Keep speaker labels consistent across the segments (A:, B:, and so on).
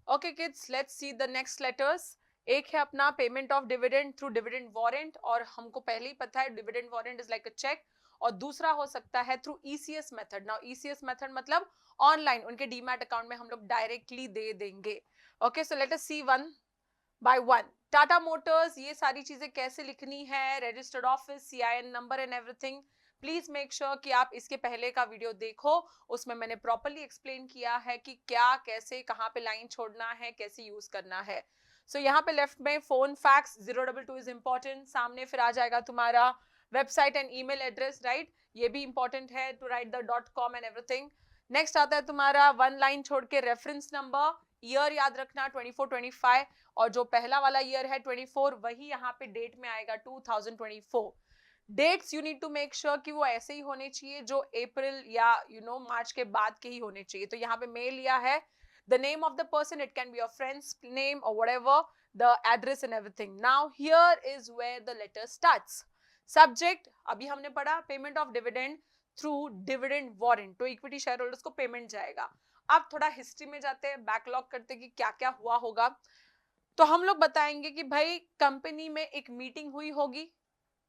A: Okay kids, let's see the next letters. एक है अपना payment of dividend through dividend warrant, और हमको पहले ही पता है dividend warrant is like a cheque. और दूसरा हो सकता है through ECS method. Now ECS method मतलब ऑनलाइन उनके डीमैट अकाउंट में हम लोग डायरेक्टली दे देंगे। Okay, so let us see one by one. Tata Motors, ये सारी चीजें कैसे लिखनी है, registered office, CIN number and everything, please make sure कि आप इसके पहले का वीडियो देखो। उसमें मैंने प्रॉपरली एक्सप्लेन किया है कि क्या कैसे कहाँ पे लाइन छोड़ना है, कैसे यूज करना है। सो यहाँ पे लेफ्ट में फोन फैक्स 022 इज इंपॉर्टेंट, सामने फिर आ जाएगा तुम्हारा website and email address, right, ये भी इंपॉर्टेंट है to write the .com and everything. Next आता है तुम्हारा वन लाइन छोड़ के रेफरेंस नंबर, ईयर याद रखना 24-25, और जो पहला वाला ईयर है 24 वही यहाँ पे डेट में आएगा 2024। Dates you need to make sure कि वो ऐसे ही होने चाहिए जो अप्रैल या मार्च के बाद के ही होने चाहिए। तो यहाँ पे मेल लिया है, the name of the person, it can be your friend's name or whatever, the address and everything. Now here is where the letter starts. Subject, अभी हमने पढ़ा payment of dividend through dividend warrant, तो equity share holders को payment जाएगा। अब थोड़ा history में जाते हैं, बैकलॉग करते हैं कि क्या क्या हुआ होगा। तो हम लोग बताएंगे कि भाई कंपनी में एक मीटिंग हुई होगी,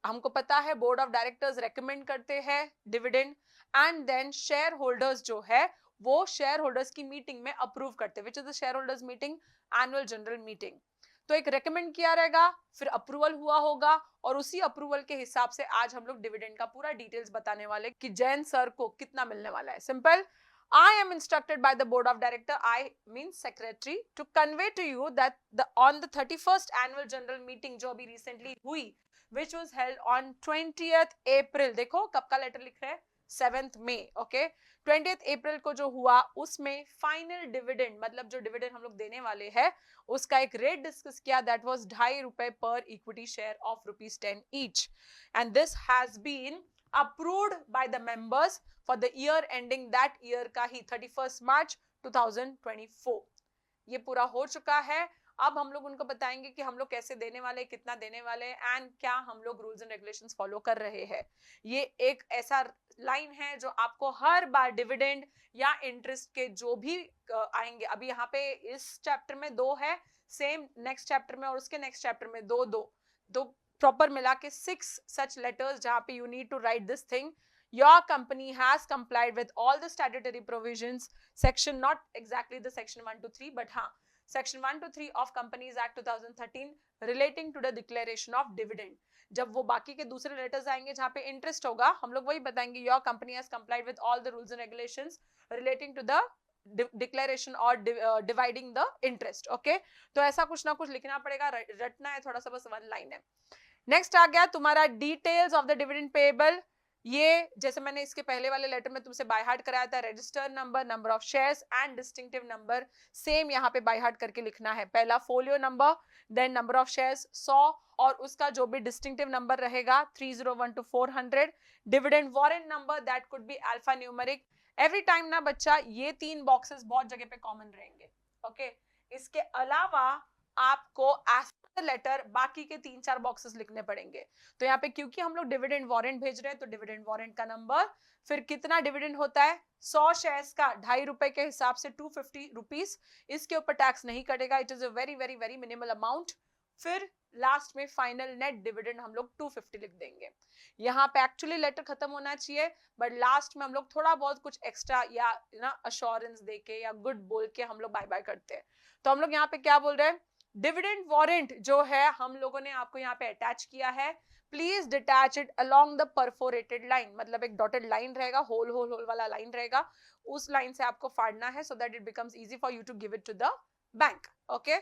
A: हमको पता है बोर्ड ऑफ डायरेक्टर्स रेकमेंड करते हैं dividend, and then share holders जो है वो शेयर होल्डर्स की मीटिंग में अप्रूव करते हैं, which is the share holders meeting, annual general meeting. तो एक रेकमेंड किया रहेगा, फिर अप्रूवल हुआ होगा, और उसी अप्रूवल के हिसाब से आज हम लोग डिविडेंड का पूरा डिटेल्स बताने वाले कि जैन सर को कितना मिलने वाला है। Simple, I am instructed by the board of director, I means secretary, to convey to you that on the 31st annual general meeting जो अभी recently हुई, which was held on 20th April, देखो कब का लेटर लिख रहे हैं, 7th May, okay, 20th April को जो हुआ उसमें फाइनल डिविडेंड मतलब जो डिविडेंड हम लोग देने वाले हैं उसका एक रेट डिस्कस किया, दैट वाज ₹2.5 पर equity share of ₹10 each, and this has been approved by the members for the year ending that year का ही 31st March 2024। ये पूरा हो चुका है। अब हम लोग उनको बताएंगे कि हम लोग कैसे देने वाले, कितना देने वाले, एंड क्या हम लोग रूल्स एंड रेगुलेशंस फॉलो कर रहे हैं। ये एक ऐसा लाइन है जो आपको हर बार डिविडेंड या इंटरेस्ट के जो भी आएंगे, अभी यहाँ पे इस चैप्टर में 2 है, सेम नेक्स्ट चैप्टर में और उसके नेक्स्ट चैप्टर में दो प्रॉपर मिला के 6 such letters जहां पे you need to write this thing, your company has complied with all the statutory provisions, section not exactly the section 1 to 3 but हाँ section 1 to 3 of Companies Act 2013 relating to the declaration of dividend। जब वो बाकी के दूसरे letters आएंगे जहां पे interest होगा, हम लोग वही बताएंगे your company has complied with all the rules and regulations relating to the declaration और डिवाइडिंग द इंटरेस्ट। ओके, तो ऐसा कुछ ना कुछ लिखना पड़ेगा, रटना है थोड़ा सा, बस वन लाइन है। नेक्स्ट आ गया तुम्हारा details of the dividend payable. ये जैसे मैंने इसके पहले वाले लेटर में तुमसे बाय हार्ट कराया था, register number, number of shares and distinctive number, same यहाँ पे बाय हार्ट करके लिखना है। पहला folio number, then number of shares 100, और उसका जो भी डिस्टिंक्टिव नंबर रहेगा 301 to 400, dividend warrant number that could be alpha numeric. Every time ना बच्चा ये 3 बॉक्सेस बहुत जगह पे कॉमन रहेंगे। ओके, इसके अलावा आपको एज लेटर बाकी के 3-4 बॉक्सेस लिखने पड़ेंगे। तो यहाँ पे क्योंकि हम लोग डिविडेंड वारंट भेज रहे हैं तो डिविडेंड वारंट का नंबर, फिर कितना डिविडेंड होता है 100 शेयर्स का ₹2.5 के हिसाब से ₹250, इसके ऊपर टैक्स नहीं कटेगा, it is a very very very minimal amount. फिर लास्ट में फाइनल नेट डिविडेंड हम लोग 250 लिख देंगे। यहाँ पे एक्चुअली लेटर खत्म होना चाहिए, बट लास्ट में हम लोग थोड़ा बहुत कुछ एक्स्ट्रा या ना अश्योरेंस देके या गुड बोल के हम लोग बाय बाय करते हैं। तो हम लोग यहाँ पे क्या बोल रहे हैं, डिविडेंड वारंट जो है हम लोगों ने आपको यहाँ पे अटैच किया है, please detach it along the perforated line, मतलब एक डॉटेड लाइन रहेगा, होल होल होल वाला लाइन रहेगा, उस लाइन से आपको फाड़ना है, so that it becomes easy for you to give it to the bank. Okay,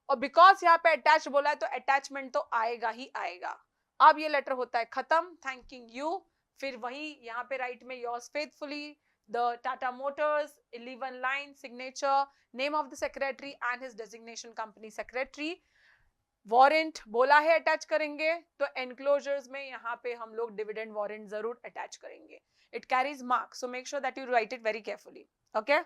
A: और बिकॉज यहाँ पे अटैच बोला है तो अटैचमेंट तो आएगा ही आएगा। अब ये लेटर होता है खत्म, थैंकिंग यू, फिर वही यहाँ पे राइट में yours faithfully the Tata Motors, 11 line signature, name of the secretary and his designation company secretary, warrant बोला है अटैच करेंगे, तो एनक्लोजर्स में यहाँ पे हम लोग डिविडेंड वारंट जरूर अटैच करेंगे। It carries mark, so make sure that you right it very carefully. Okay,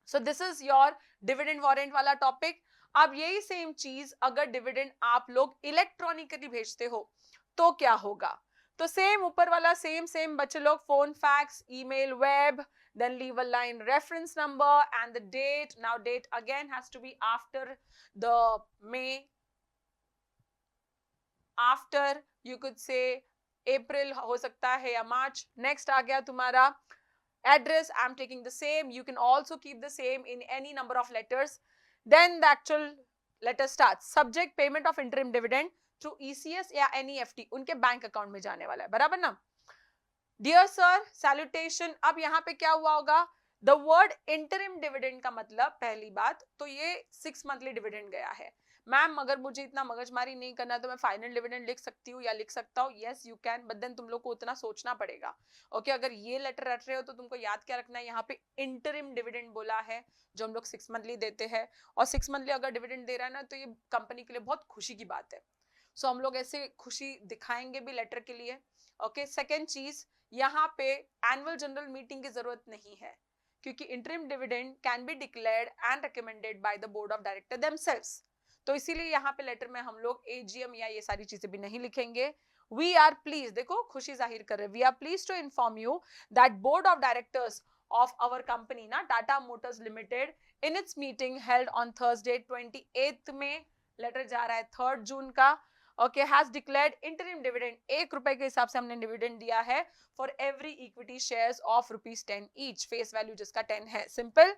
A: so this is your dividend warrant वाला टॉपिक। अब यही सेम चीज अगर डिविडेंड आप लोग इलेक्ट्रॉनिकली भेजते हो तो क्या होगा, तो सेम ऊपर वाला सेम बच्चे लोग, phone fax email web then leave a line reference number and the date. Now date again has to be after the May, after you could say April हो सकता है या March. Next आ गया तुम्हारा address. I'm taking the same. You can also keep the same in any number of letters. Then the actual letter starts. Subject payment of interim dividend through ECS या NEFT, उनके bank account में जाने वाला है, बराबर ना. Dear sir salutation. अब यहाँ पे क्या हुआ होगा, द वर्ड इंटरिम डिविडेंड का मतलब पहली बात तो ये 6 मंथली डिविडेंड गया है. मैम अगर मुझे इतना मगजमारी नहीं करना तो मैं फाइनल डिविडेंड लिख सकती हूँ या लिख सकता हूँ. Yes you can, but then तुम लोग को उतना सोचना पड़ेगा. ओके अगर ये लेटर रट रहे हो तो तुमको याद क्या रखना है, यहाँ पे इंटरिम डिविडेंड बोला है जो हम लोग 6 मंथली देते हैं. और 6 मंथली अगर डिविडेंड दे रहा है ना तो ये कंपनी के लिए बहुत खुशी की बात है. सो हम लोग ऐसे खुशी दिखाएंगे भी लेटर के लिए. ओके सेकेंड चीज, यहाँ पे एनुअल जनरल मीटिंग की जरूरत नहीं है क्योंकि interim dividend can be declared and recommended by the board of director themselves. तो इसीलिए यहाँ पे लेटर में हम लोग एजीएम या ये सारी चीजें भी नहीं लिखेंगे. वी आर प्लीज, देखो खुशी जाहिर कर रहे हैं, we are please to inform you that board of directors of our company ना Tata Motors Limited in its meeting held on Thursday 28th में, लेटर जा रहा है 3rd जून का. Okay, has declared interim dividend. 1 रुपए के हिसाब से हमने डिविडेंड दिया है for every equity shares of ₹10 each. Face value जिसका 10 है. Simple.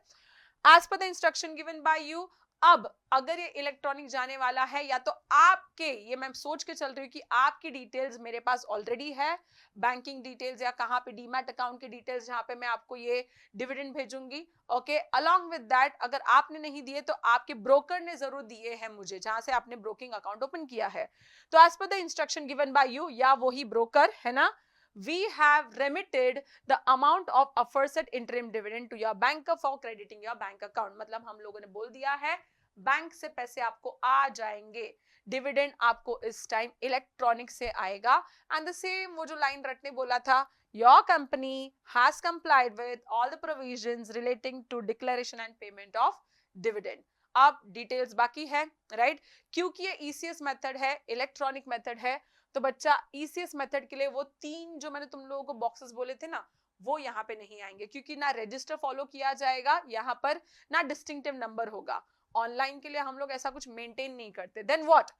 A: As per the instruction given by you. अब अगर ये इलेक्ट्रॉनिक जाने वाला है या तो आपके, ये मैं सोच के चल रही हूँ कि आपकी डिटेल्स मेरे पास ऑलरेडी है, बैंकिंग डिटेल्स या कहाँ पे डीमैट अकाउंट की डिटेल्स जहाँ पे मैं आपको ये डिविडेंड भेजूंगी. ओके अलोंग विद दैट अगर आपने नहीं दिए तो आपके ब्रोकर ने जरूर दिए हैं मुझे जहां से आपने ब्रोकिंग अकाउंट ओपन किया है. तो as per the instruction given by you या वही ब्रोकर है ना, we have remitted the amount of aforesaid interim dividend to your banker for crediting your bank account. मतलब हम लोगों ने बोल दिया है बैंक से पैसे आपको आ जाएंगे, डिविडेंड आपको इस टाइम इलेक्ट्रॉनिक से आएगा. एंड द सेम वो जो लाइन रटने बोला था, your company has complied with all the provisions relating to declaration and payment of dividend. अब डिटेल्स बाकी है राइट, क्योंकि ये ईसीएस मेथड है, इलेक्ट्रॉनिक मेथड है, तो बच्चा ईसीएस मेथड के लिए वो 3 जो मैंने तुम लोगों को बॉक्सेस बोले थे ना वो यहाँ पे नहीं आएंगे क्योंकि ना रजिस्टर फॉलो किया जाएगा यहाँ पर, ना डिस्टिंक्टिव नंबर होगा. ऑनलाइन के लिए हम लोग ऐसा कुछ मेंटेन नहीं करते. Then what,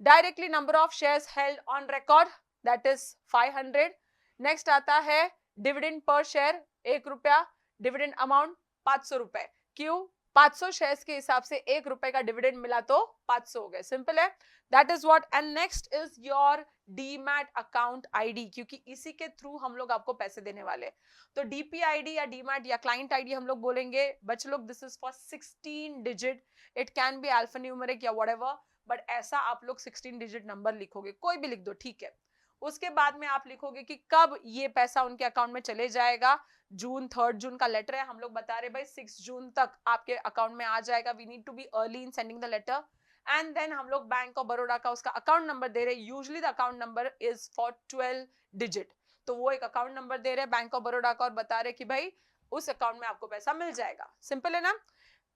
A: directly number of shares held on record that is 500. Next आता है डिविडेंड पर शेयर 1 रुपया, डिविडेंड अमाउंट 500 रुपए. क्यों, 500 शेयर्स के हिसाब से 1 रुपए का डिविडेंड मिला तो 500 हो गए. सिंपल है. That is what. And next is your demat account ID, क्योंकि इसी के थ्रू हम लोग आपको पैसे देने वाले. तो डीपी आईडी या डीमैट या क्लाइंट आईडी हम लोग बोलेंगे बच्चे लोग, this is for 16 digit. It can be alphanumeric या व्हाटएवर, बट ऐसा आप लोग 16 डिजिट नंबर लिखोगे, कोई भी लिख दो ठीक है. उसके बाद में आप लिखोगे कि कब ये पैसा उनके अकाउंट में चले जाएगा. जून 3rd जून का लेटर है, हम लोग बता रहे भाई 6 जून तक आपके अकाउंट में आ जाएगा. We need to be early in sending the letter. And then हम लोग बैंक ऑफ बड़ौदा का उसका अकाउंट नंबर दे रहे. Usually the account number is for 12 digit, तो वो एक अकाउंट नंबर दे रहे बैंक ऑफ बड़ौदा का और बता रहे कि भाई उस अकाउंट में आपको पैसा मिल जाएगा. सिंपल है ना.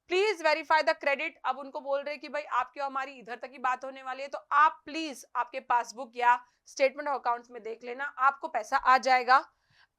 A: Please verify the credit. अब उनको बोल रहे कि भाई आपकी हमारी इधर तक ही बात होने वाली है, तो आप प्लीज आपके पासबुक या स्टेटमेंट ऑफ अकाउंट्स में देख लेना, आपको पैसा आ जाएगा.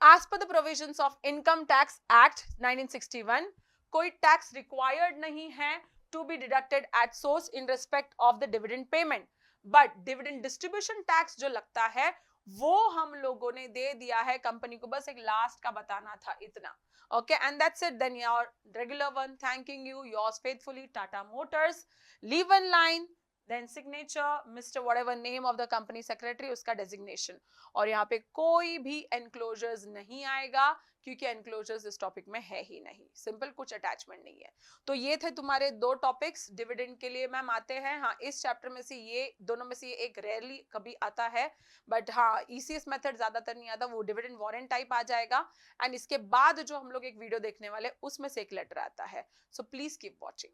A: As per the provisions of Income Tax Act 1961, कोई टैक्स रिक्वायर्ड नहीं है to be deducted at source in respect of the dividend payment, but dividend distribution tax जो लगता है वो हम लोगों ने दे दिया है कंपनी को, बस एक लास्ट का बताना था इतना. Okay, and that's it. Then your regular one, thanking you, yours faithfully, Tata Motors. Leave one line, then signature, Mr. whatever name of the company secretary, उसका designation. और यहाँ पे कोई भी enclosures नहीं आएगा क्योंकि enclosures इस टॉपिक में है ही नहीं. सिंपल, कुछ अटैचमेंट नहीं है. तो ये थे तुम्हारे 2 टॉपिक्स डिविडेंड के लिए. मैम आते हैं, हाँ इस चैप्टर में से ये दोनों में से ये एक रेयरली कभी आता है, बट हाँ ईसीएस मेथड ज्यादातर नहीं आता, वो डिविडेंड वारंट टाइप आ जाएगा. एंड इसके बाद जो हम लोग एक वीडियो देखने वाले उसमें से एक लेटर आता है. So please keep watching.